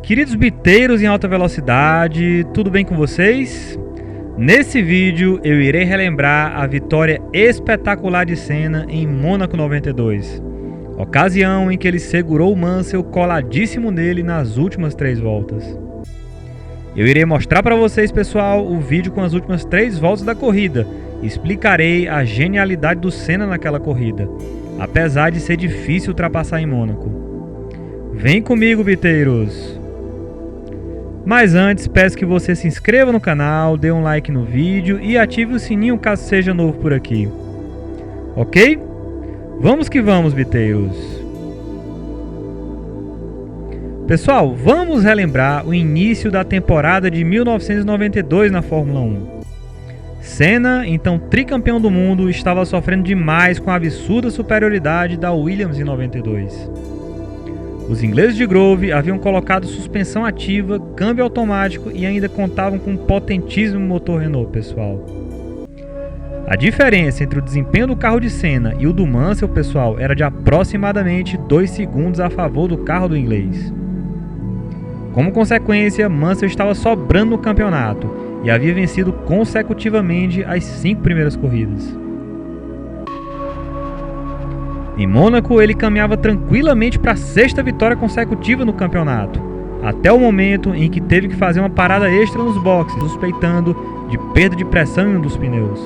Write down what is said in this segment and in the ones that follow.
Queridos biteiros em alta velocidade, tudo bem com vocês? Nesse vídeo eu irei relembrar a vitória espetacular de Senna em Mônaco 92, ocasião em que ele segurou o Mansell coladíssimo nele nas últimas 3 voltas. Eu irei mostrar para vocês, pessoal, o vídeo com as últimas 3 voltas da corrida e explicarei a genialidade do Senna naquela corrida, apesar de ser difícil ultrapassar em Mônaco. Vem comigo, biteiros! Mas antes, peço que você se inscreva no canal, dê um like no vídeo e ative o sininho caso seja novo por aqui. Ok? Vamos que vamos, biteiros! Pessoal, vamos relembrar o início da temporada de 1992 na Fórmula 1. Senna, então tricampeão do mundo, estava sofrendo demais com a absurda superioridade da Williams em 92. Os ingleses de Grove haviam colocado suspensão ativa, câmbio automático e ainda contavam com um potentíssimo motor Renault, pessoal. A diferença entre o desempenho do carro de Senna e o do Mansell, pessoal, era de aproximadamente 2 segundos a favor do carro do inglês. Como consequência, Mansell estava sobrando no campeonato e havia vencido consecutivamente as 5 primeiras corridas. Em Mônaco, ele caminhava tranquilamente para a 6ª vitória consecutiva no campeonato, até o momento em que teve que fazer uma parada extra nos boxes, suspeitando de perda de pressão em um dos pneus.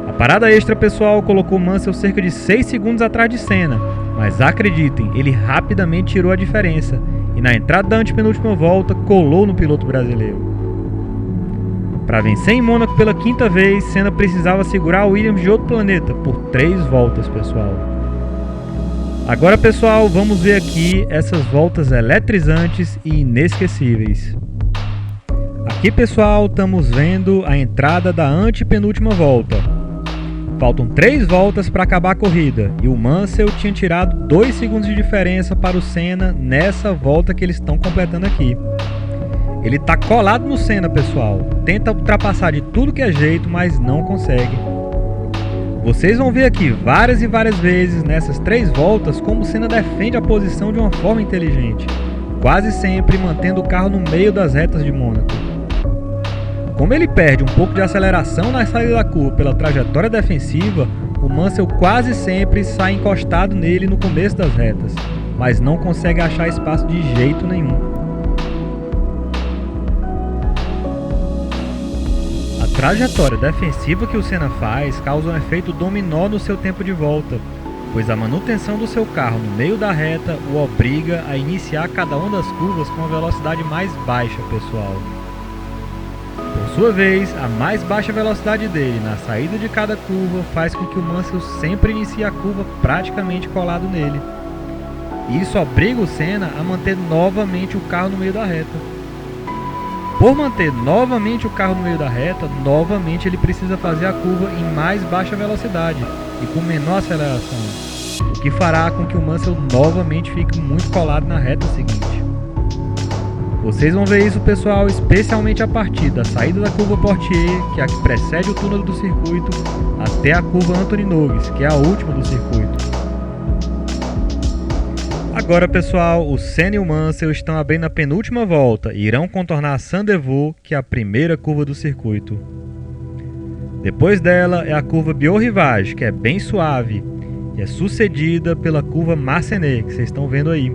A parada extra, pessoal, colocou Mansell cerca de 6 segundos atrás de Senna, mas acreditem, ele rapidamente tirou a diferença e na entrada da antepenúltima volta colou no piloto brasileiro. Para vencer em Mônaco pela 5ª vez, Senna precisava segurar a Williams de outro planeta por 3 voltas, pessoal. Agora, pessoal, vamos ver aqui essas voltas eletrizantes e inesquecíveis. Aqui, pessoal, estamos vendo a entrada da antepenúltima volta. Faltam 3 voltas para acabar a corrida e o Mansell tinha tirado 2 segundos de diferença para o Senna nessa volta que eles estão completando aqui. Ele está colado no Senna, pessoal. Tenta ultrapassar de tudo que é jeito, mas não consegue. Vocês vão ver aqui várias e várias vezes nessas 3 voltas como o Senna defende a posição de uma forma inteligente, quase sempre mantendo o carro no meio das retas de Mônaco. Como ele perde um pouco de aceleração na saída da curva pela trajetória defensiva, o Mansell quase sempre sai encostado nele no começo das retas, mas não consegue achar espaço de jeito nenhum. A trajetória defensiva que o Senna faz causa um efeito dominó no seu tempo de volta, pois a manutenção do seu carro no meio da reta o obriga a iniciar cada uma das curvas com uma velocidade mais baixa, pessoal. Por sua vez, a mais baixa velocidade dele na saída de cada curva faz com que o Mansell sempre inicie a curva praticamente colado nele. E isso obriga o Senna a manter novamente o carro no meio da reta. Por manter novamente o carro no meio da reta, novamente ele precisa fazer a curva em mais baixa velocidade e com menor aceleração, o que fará com que o Mansell novamente fique muito colado na reta seguinte. Vocês vão ver isso, pessoal, especialmente a partir da saída da curva Portier, que é a que precede o túnel do circuito, até a curva Anthony Nogues, que é a última do circuito. Agora, pessoal, o Senna e o Mansell estão abrindo a penúltima volta e irão contornar a Saint-Devoux, que é a primeira curva do circuito. Depois dela é a curva Biot-Rivage, que é bem suave, e é sucedida pela curva Massenet, que vocês estão vendo aí.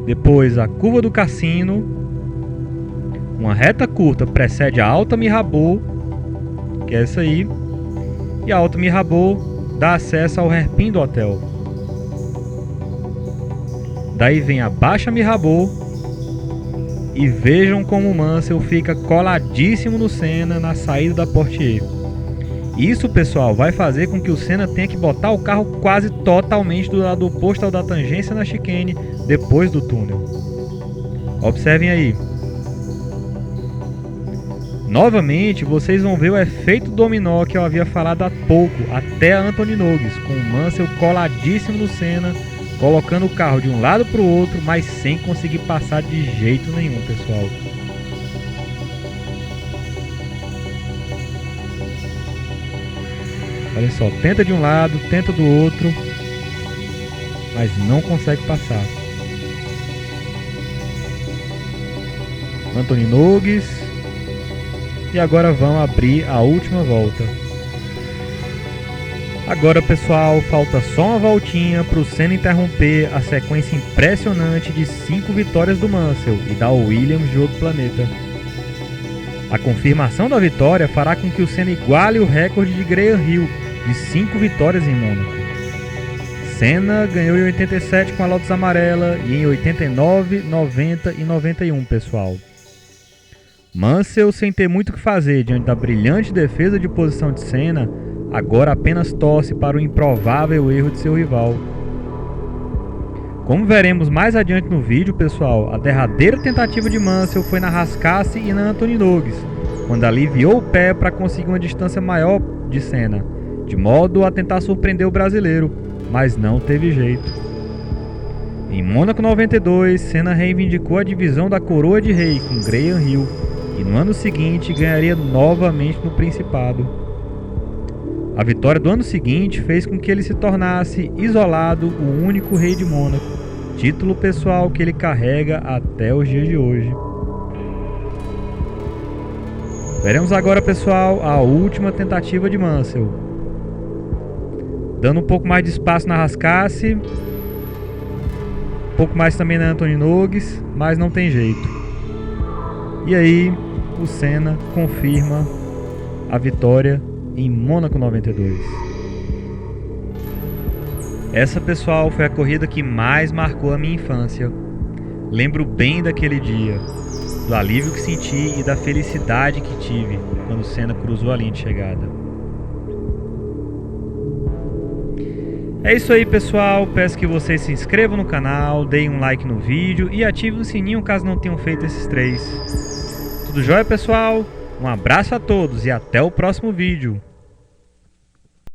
Depois a curva do Cassino, uma reta curta precede a Alta Mirabeau, que é essa aí, e a Alta Mirabeau dá acesso ao hairpin do hotel. Daí vem a Baixa Mirabeau e vejam como o Mansell fica coladíssimo no Senna na saída da Portier. Isso, pessoal, vai fazer com que o Senna tenha que botar o carro quase totalmente do lado oposto ao da tangência na chicane depois do túnel. Observem aí. Novamente, vocês vão ver o efeito dominó que eu havia falado há pouco, até a Anthony Nogues, com o Mansell coladíssimo no Senna, colocando o carro de um lado para o outro, mas sem conseguir passar de jeito nenhum, pessoal. Olha só, tenta de um lado, tenta do outro. mas não consegue passar. Anthony Nogues. E agora vamos abrir a última volta. Agora, pessoal, falta só uma voltinha para o Senna interromper a sequência impressionante de 5 vitórias do Mansell e dar ao Williams de outro planeta. A confirmação da vitória fará com que o Senna iguale o recorde de Graham Hill de 5 vitórias em Mônaco. Senna ganhou em 87 com a Lotus amarela e em 89, 90 e 91, pessoal. Mansell, sem ter muito o que fazer diante da brilhante defesa de posição de Senna, agora apenas torce para o improvável erro de seu rival. Como veremos mais adiante no vídeo, pessoal, a derradeira tentativa de Mansell foi na Rascasse e na Anthony Nogues, quando aliviou o pé para conseguir uma distância maior de Senna, de modo a tentar surpreender o brasileiro, mas não teve jeito. Em Mônaco 92, Senna reivindicou a divisão da coroa de rei com Graham Hill, e no ano seguinte ganharia novamente no Principado. A vitória do ano seguinte fez com que ele se tornasse isolado o único rei de Mônaco, título pessoal que ele carrega até os dias de hoje. Veremos agora, pessoal, a última tentativa de Mansell. Dando um pouco mais de espaço na Rascasse, um pouco mais também na Anthony Nogues, mas não tem jeito. E aí, o Senna confirma a vitória em Mônaco 92. Essa, pessoal, foi a corrida que mais marcou a minha infância. Lembro bem daquele dia, do alívio que senti e da felicidade que tive quando o Senna cruzou a linha de chegada. É isso aí, pessoal, peço que vocês se inscrevam no canal, deem um like no vídeo e ativem o sininho caso não tenham feito esses 3. Tudo jóia, pessoal? Um abraço a todos e até o próximo vídeo.